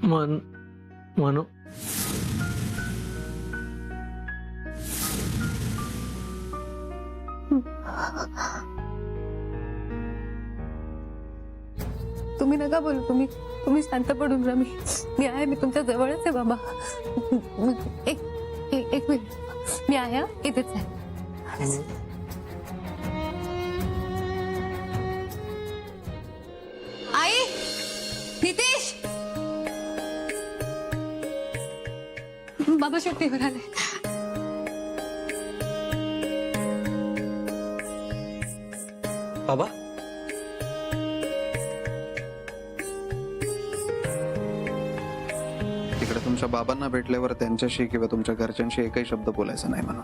मन मनू तुम्ही नका बोलू, तुम्ही शांत पडून राहा. मी आहे, मी तुमच्या जवळच आहे बाबा. एक मिनिट, मी आहे, इथेच आहे. आई, नितेश, बाबा सुट्टीवर आले. बाबा तिकडे तुमच्या बाबांना भेटल्यावर त्यांच्याशी किंवा तुमच्या घरच्यांशी एकही शब्द बोलायचा नाही म्हणा.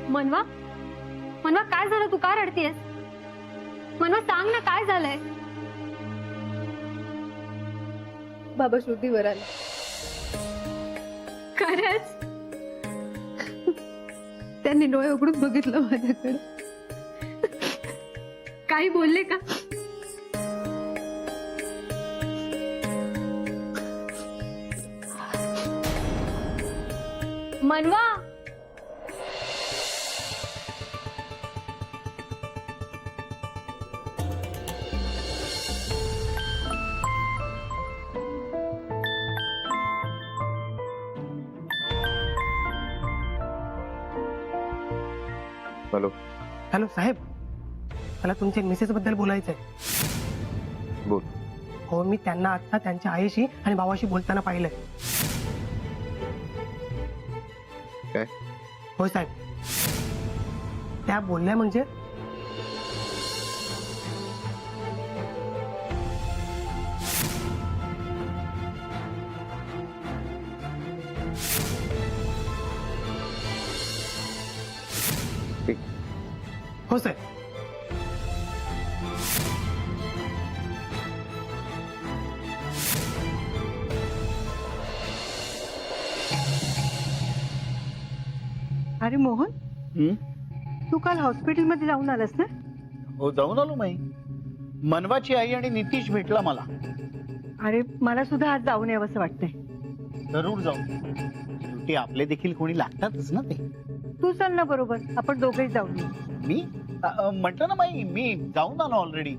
मनवा, मनवा काय झालं? तू का रडतीयस? मनवा सांग ना, काय झालंय? बाबा सुट्टीवर आले. खरंच? त्यांनी डोळे उघडून बघितलं माझ्याकडे. काही बोलले का? मनवा, हॅलो. हॅलो साहेब, मला तुमच्या मिसेस बद्दल बोलायचं आहे. बोल. हो, मी त्यांना आता त्यांच्या आईशी आणि भावाशी बोलताना पाहिलंय. काय? होय साहेब, त्या बोलल्या म्हणजे ठीक. हो साहेब. अरे मोहन, तू काल हॉस्पिटलमध्ये जाऊन आलास ना? हो, जाऊन आलो माई. मनवाची आई आणि नितीश भेटला मला. अरे मला सुद्धा आज जाऊन यावंसं वाटतंय. जरूर जाऊ. शेवटी आपले देखील कोणी लागतातच ना ते. तू चल ना बरोबर, आपण दोघेही जाऊन येऊ. मी म्हटलं ना माई, मी जाऊन आलो ऑलरेडी.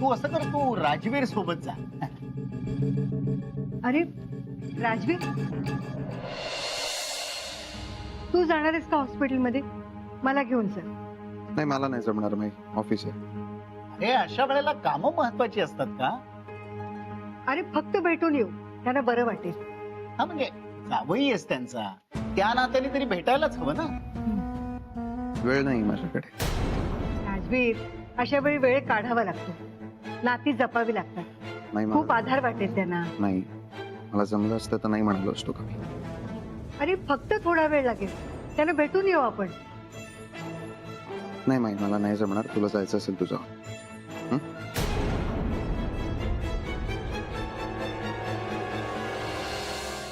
तू असं कर, तू राजवीर सोबत जा. अरे राजवीर, तू जाणार आहेस का हॉस्पिटलमध्ये? मला घेऊन चल. नाही, मला नाही जमणार. माही ऑफिस आहे. हे अशा वेळेला कामं महत्वाची असतात का? अरे फक्त भेटून येऊ, त्यांना बरं वाटेल. हा म्हणजे जावई आहेस त्यांचा, त्या नात्याने तरी भेटायलाच हवं ना. वेळ नाही माझ्याकडे. राजवीर, अशा वेळी वेळ काढावा लागतो. नाती जपावी लागतात. नाही खूप मला. आधार वाटेल त्यांना. नाही, मला जमलं असतं तर नाही म्हणालो असतो का मी. अरे फक्त थोडा वेळ लागेल, त्यांना भेटून येऊ आपण. नाही माही, मला नाही जमणार. तुला जायचं असेल तुझं.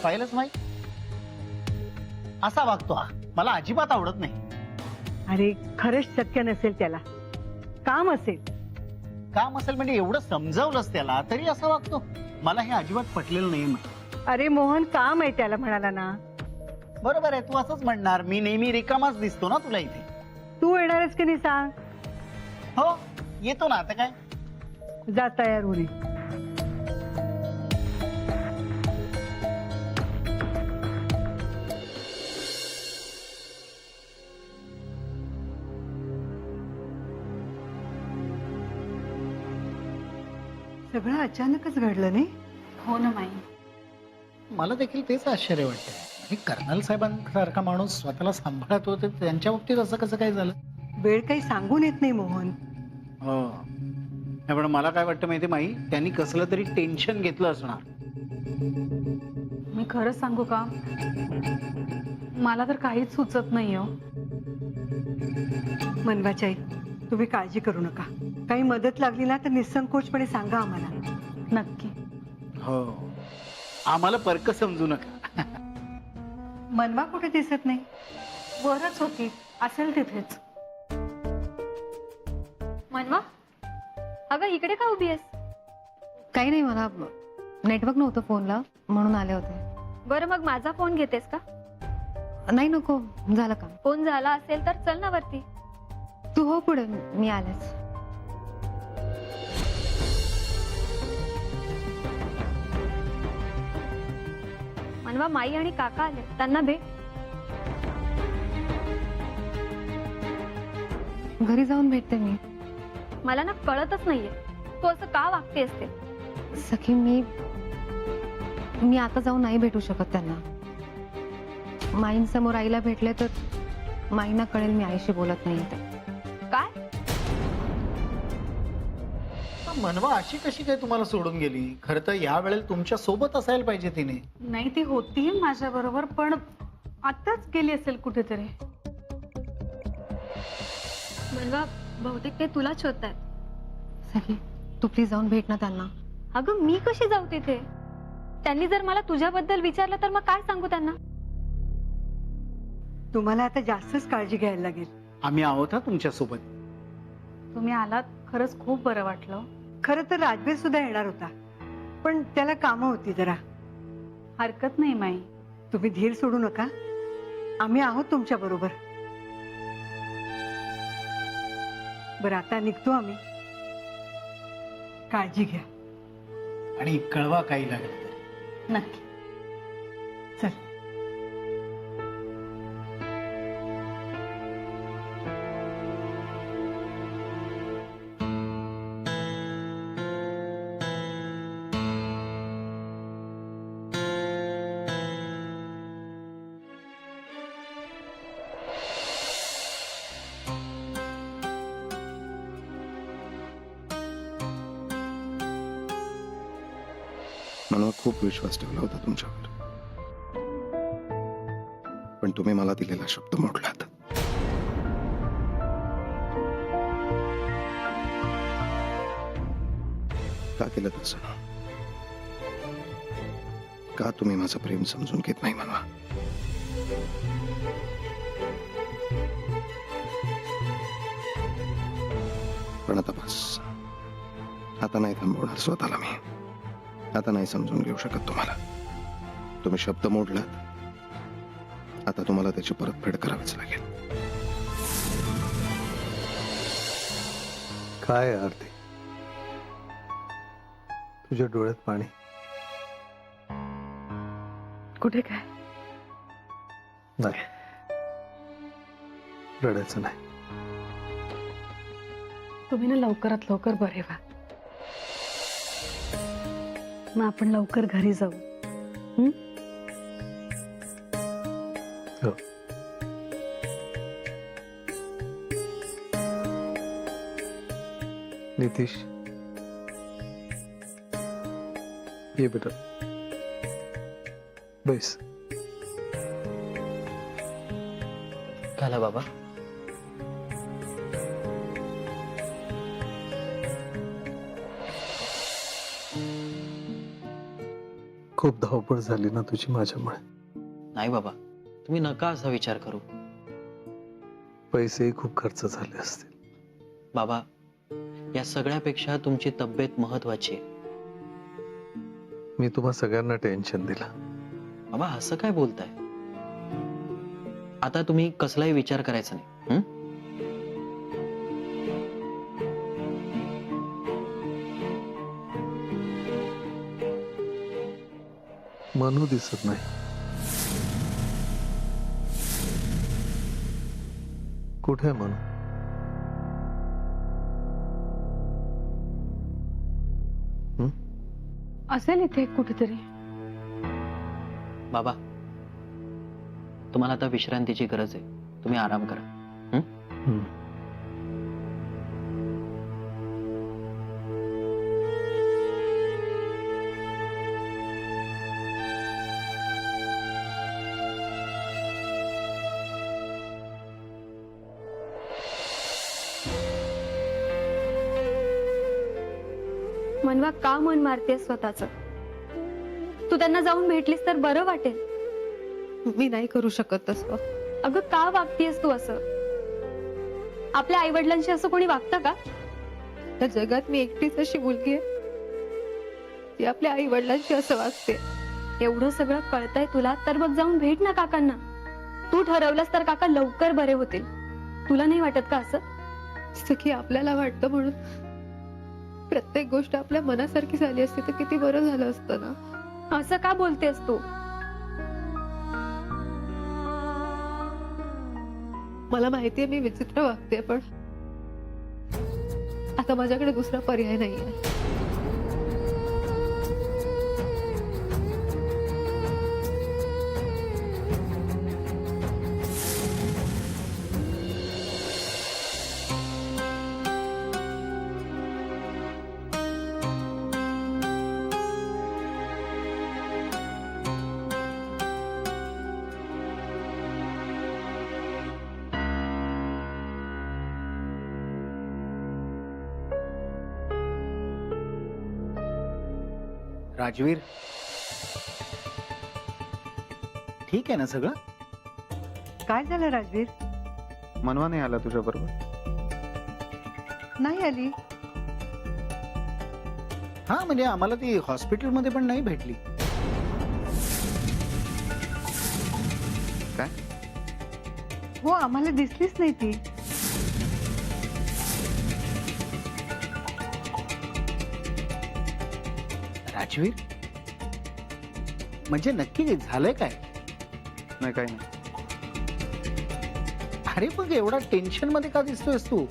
पाहिलंच माई, असा वागतो हा. मला अजिबात आवडत नाही. अरे खरंच शक्य नसेल त्याला, काम असेल. काम असेल म्हणजे एवढं समजावलंच त्याला तरी असा वागतो. मला हे अजिबात पटलेलं नाही. अरे मोहन, काम आहे त्याला म्हणाला ना. बरोबर आहे, तू असंच म्हणणार. मी नेहमी रिकामाच दिसतो ना तुला इथे. तू येणार आहेस की नाही सांग. हो, येतो ना. आता काय, जा तयार होणे. सगळं अचानकच घडलं नाही? हो ना माई. मला देखील तेच आश्चर्य वाटतंय. कर्नल साहेबांसारखा माणूस स्वतःला सांभाळत होते, त्यांच्या बाबतीत असं कसं काय झालं? वेळ काही सांगून येत नाही मोहन. हो, पण मला काय वाटतं माहिती माई, त्यांनी कसलं तरी टेन्शन घेतलं असणार. मी खरंच सांगू का, मला तर काहीच सुचत नाही हो. मनवाची आई, तुम्ही काळजी करू नका. काही मदत लागली ना तर निसंकोचपणे सांगा आम्हाला. नक्की. हो, आम्हाला परक समजू नका. मनवा कुठे दिसत नाही. वरच होती, असेल तिथेच. मनवा अगं इकडे का उभी आहेस? काही नाही, मला नेटवर्क नव्हतं फोनला म्हणून आले होते. बरं मग माझा फोन घेतेस का? नाही नको, झालं काम. फोन झाला असेल तर चल ना वरती. तू हो पुढे, मी आलेच. मनवा माई आणि काका आले, त्यांना भेट. घरी जाऊन भेटते मी. मला ना कळतच नाहीये तू असं का वागतेस ते. सखी, मी आता जाऊन नाही भेटू शकत त्यांना. माईंसमोर आईला भेटले तर माईंना कळेल मी आईशी बोलत नाही ते. काय? मनवा अशी कशी काय तुम्हाला सोडून गेली? खरं तर या वेळेला तुमच्या सोबत असायला पाहिजे तिने. नाही, ती होती माझ्या बरोबर, पण आताच गेली असेल कुठेतरी. मनवा बहुतेक ते तुला शोधतायत. सखी, तू प्लीज जाऊन भेट ना त्यांना. अगं मी कशी जाऊ तिथे? त्यांनी जर मला तुझ्याबद्दल विचारलं तर मग काय सांगू त्यांना? तुम्हाला आता जास्तच काळजी घ्यायला लागेल. आम्ही आहोत हा तुमच्या सोबत. तुम्ही आलात, खरंच खूप बरं वाटलं. खरं तर राजवीर सुद्धा येणार होता, पण त्याला कामं होती जरा. हरकत नाही माई. तुम्ही धीर सोडू नका, आम्ही आहोत तुमच्या बरोबर. बरं आता निघतो आम्ही. काळजी घ्या. आणि कळवा काही लागलं तर. नक्की. चल. मला खूप विश्वास ठेवला होता तुमच्यावर, पण तुम्ही मला दिलेला शब्द मोडलात. का केलं तसं? का तुम्ही माझं प्रेम समजून घेत नाही मनवा? पण आता बस, आता नाही थांबवणार स्वतःला मी. आता नाही समजून घेऊ शकत तुम्हाला. तुम्ही शब्द मोडलात, आता तुम्हाला त्याची परतफेड करावीच लागेल. काय आरती, तुझ्या डोळ्यात पाणी? कुठे काय? नाही, रडायचं नाही. तुम्ही ना लवकरात लवकर बरे व्हा. मग आपण लवकर घरी जाऊ. हो. नितीश, ये बेटा, बैस. झालं बाबा? खूप धावपळ झाली ना तुझी माझ्यामुळे. नाही बाबा, तुम्ही नका असा विचार करू. पैसेही खूप खर्च झाले असतील. बाबा, या सगळ्यापेक्षा तुमची तब्येत महत्वाची आहे. मी तुम्हा सगळ्यांना टेन्शन दिलं. बाबा असं काय बोलताय? आता तुम्ही कसलाही विचार करायचा नाही. मनू दिसत नाही. कुठे आहे मनू? असेल इथे कुठेतरी. बाबा, तुम्हाला आता विश्रांतीची गरज आहे. तुम्ही आराम करा. मनवा का मन मारते स्वतःच? तू त्यांना जाऊन भेटलीस तर बरं वाटेल. मी नाही करू शकत तसं. अगं का वागतीयस तू असं? आपल्या आई वडिलांशी असं कोणी वागतं का? त्या जगात मी एकटीच अशी मुलगी आहे ती आपल्या आई वडिलांशी असं वागते. एवढं सगळं कळतंय तुला तर मग जाऊन भेट ना काकांना. तू ठरवलंस तर काका लवकर बरे होतील. तुला नाही वाटत का असं? सखी, आपल्याला वाटतं म्हणून प्रत्येक गोष्ट आपल्या मनासारखी झाली असती तर किती बरं झालं असतं ना. असं का बोलतेस तू? मला माहितीये मी विचित्र वागते, पण आता माझ्याकडे दुसरा पर्याय नाहीये. राजवीर, ठीक आहे ना सगळं? काय झालं राजवीर? मनवा नाही आला तुझ्या बरोबर? नाही आली. हा म्हणजे आम्हाला ती हॉस्पिटलमध्ये पण नाही भेटली. काय? हो, आम्हाला दिसलीच नाही ती. राजवीर, म्हणजे नक्की झालंय काय? नाही, काही नाही. अरे मग एवढा टेन्शन मध्ये का दिसतोयस तू?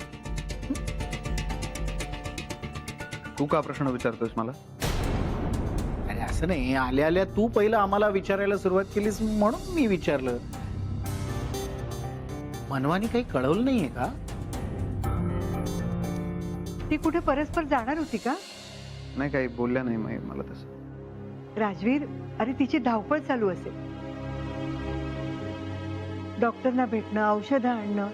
तू का प्रश्न विचारतोस मला? अरे असं नाही, आल्या आल्या तू पहिलं आम्हाला विचारायला सुरुवात केलीस म्हणून मी विचारलं. मनवानी काही कळवलं नाहीये का? ती कुठे परस्पर जाणार होती का? नाही, काही बोलल्या नाही मला तसं. राजवीर, अरे तिची धावपळ चालू असेल. डॉक्टरना भेटणं, औषधं आणणं,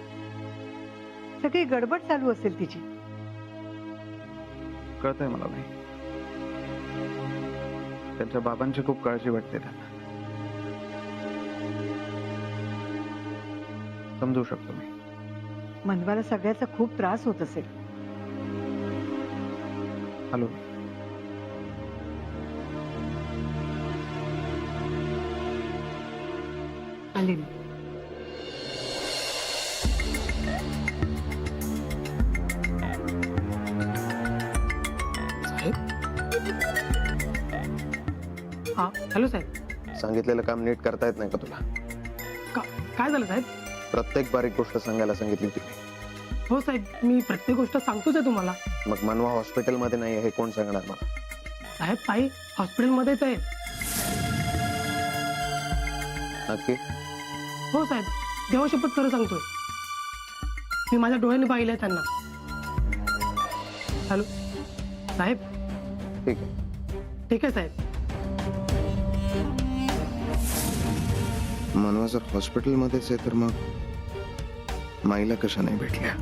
सगळी गडबड चालू असेल तिची. कळतंय मला नाही. त्यांच्या बाबांची खूप काळजी वाटते त्यांना. समजू शकतो मी. मनवाला सगळ्याचा खूप त्रास होत असेल. हॅलो. आले मी. साहेब. हा, हॅलो साहेब. सांगितलेलं काम नीट करता येत नाही का तुला? काय झालं साहेब? प्रत्येक बारीक गोष्ट सांगायला सांगितली होती. हो साहेब, मी प्रत्येक गोष्ट सांगतोच आहे तुम्हाला. मग मनवा हॉस्पिटलमध्ये नाही हे कोण सांगणार मला? साहेब, ताई हॉस्पिटलमध्येच आहे. नक्की? हो साहेब, देवाशपथ खरं सांगतोय. मी माझ्या डोळ्याने पाहिलंय त्यांना. हॅलो साहेब. ठीक आहे. ठीक आहे साहेब. मनवा जर हॉस्पिटलमध्येच आहे तर मग माईला कशा नाही भेटल्या?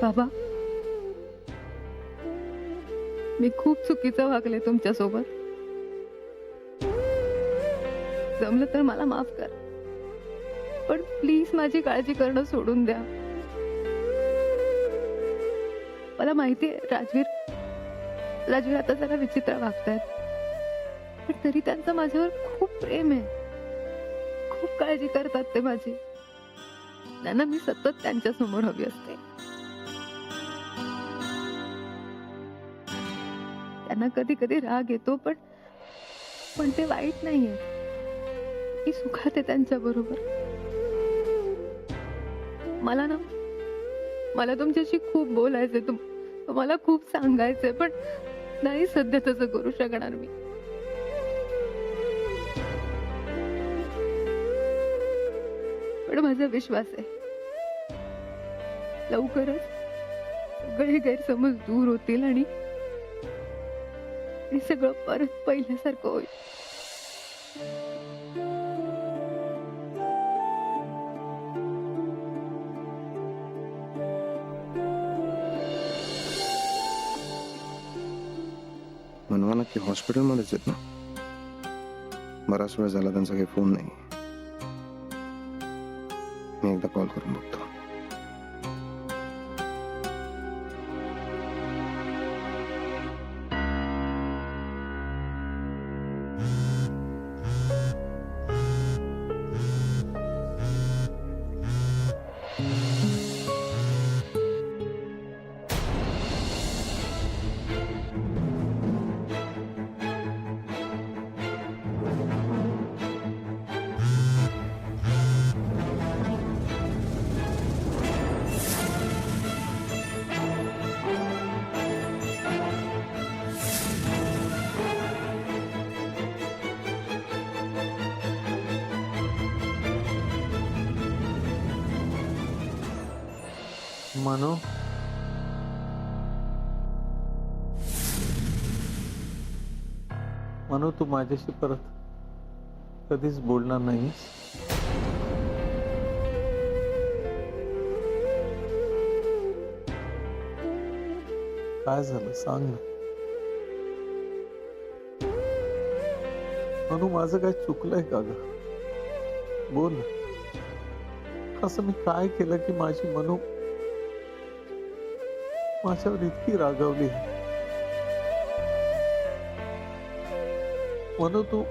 बाबा, मी खूप चुकीचं वागले तुमच्यासोबत. जमलं तर मला माफ कर, पण प्लीज माझी काळजी करणं सोडून द्या. मला माहितीये राजवीर आता जरा विचित्र वागतायत, पण तरी त्यांचं माझ्यावर खूप प्रेम आहे. खूप काळजी करतात ते माझी. त्यांना मी सतत त्यांच्या समोर हवी असते. त्यांना कधी कधी राग येतो, पण ते वाईट नाहीये. मी सुखात आहे त्यांच्या बरोबर. मला तुमच्याशी खूप बोलायचंय, तुम्हाला खूप सांगायचंय, पण नाही सध्या तसं करू शकणार मी. पण माझा विश्वास आहे लवकरच सगळे गैरसमज दूर होतील आणि सगळं परत पहिल्यासारखं होईल. मनवा नक्की हॉस्पिटलमध्येच आहेत ना? बराच वेळ झाला त्यांचा काही फोन नाही. मी एकदा कॉल करून बघतो. मनो, मनो, तू माझ्याशी परत कधीच बोलणार नाहीस? काय झालं सांग ना. मनो, माझं काय चुकलंय का ग? बोल ना. असं मी काय केलं की माझी मनो माझ्यावर इतकी रागावली? मनो, तू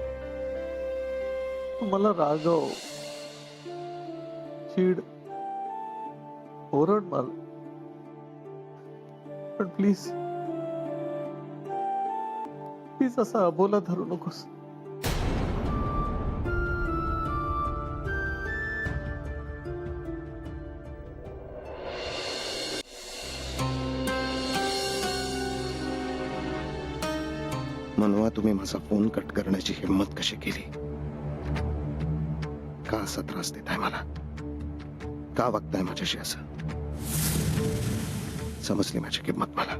मला रागव, चीड, ओरड मला, पण प्लीज प्लीज असा अबोला धरू नकोस. मनवा, तुम्ही माझा फोन कट करण्याची हिंमत कशी केली? का असा त्रास देताय मला? का वागताय माझ्याशी असं? समजली माझी किंमत मला.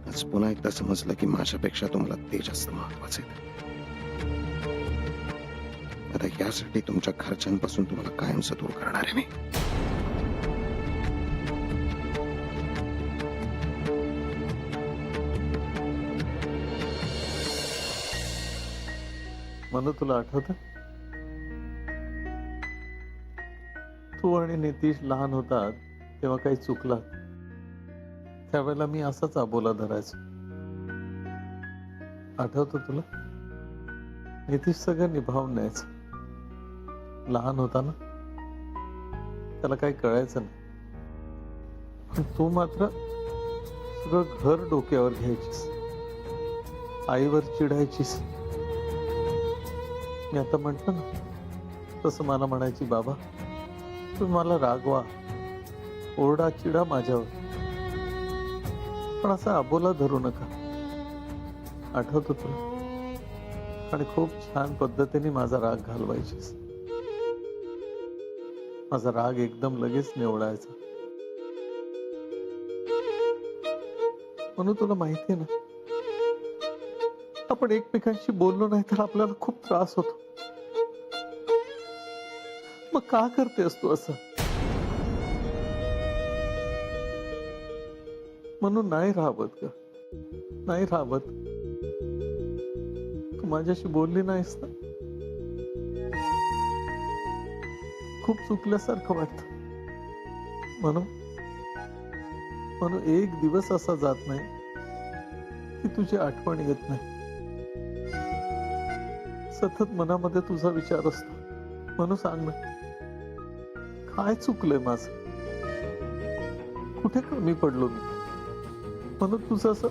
आज पुन्हा एकदा समजलं की माझ्यापेक्षा तुम्हाला ते जास्त महत्वाचे. आता यासाठी तुमच्या घरच्यांपासून तुम्हाला कायमचं दूर करणार आहे मी. मनो, तुला आठवतं तू आणि नितीश लहान होतात तेव्हा काही चुकलात त्यावेळेला मी असाच अबोला धरायचो. आठवतं तुला? नितीश सगळं निभावून न्यायचं. लहान होता ना, त्याला काही कळायचं नाही, पण तू मात्र सगळं घर डोक्यावर घ्यायचीस, आईवर चिडायचीस. मी आता म्हंटल ना तसं मला म्हणायची, बाबा तुम्ही मला रागवा, ओरडा, चिडा माझ्यावर, पण असा अबोला धरू नका. आठवतं तुला? आणि खूप छान पद्धतीने माझा राग घालवायचीस. माझा राग एकदम लगेच निवडायचा. म्हणून तुला माहितीये ना, आपण एकमेकांशी बोललो नाही तर आपल्याला खूप त्रास होतो. मग का करतेस तू असं? म्हणून नाही राहावत का? नाही राहावत? तू माझ्याशी बोलली नाहीस ना, खूप चुकल्यासारखं वाटत. म्हणून एक दिवस असा जात नाही की तुझी आठवण येत नाही. सतत मनामध्ये तुझा विचार असतो. म्हणून सांग ना, काय चुकलंय माझं? कुठे कमी पडलो मी? म्हणून तुझं असं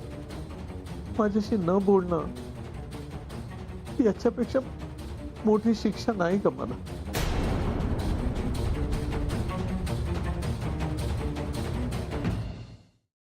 माझ्याशी न बोलणं याच्यापेक्षा मोठी शिक्षा नाही का मला?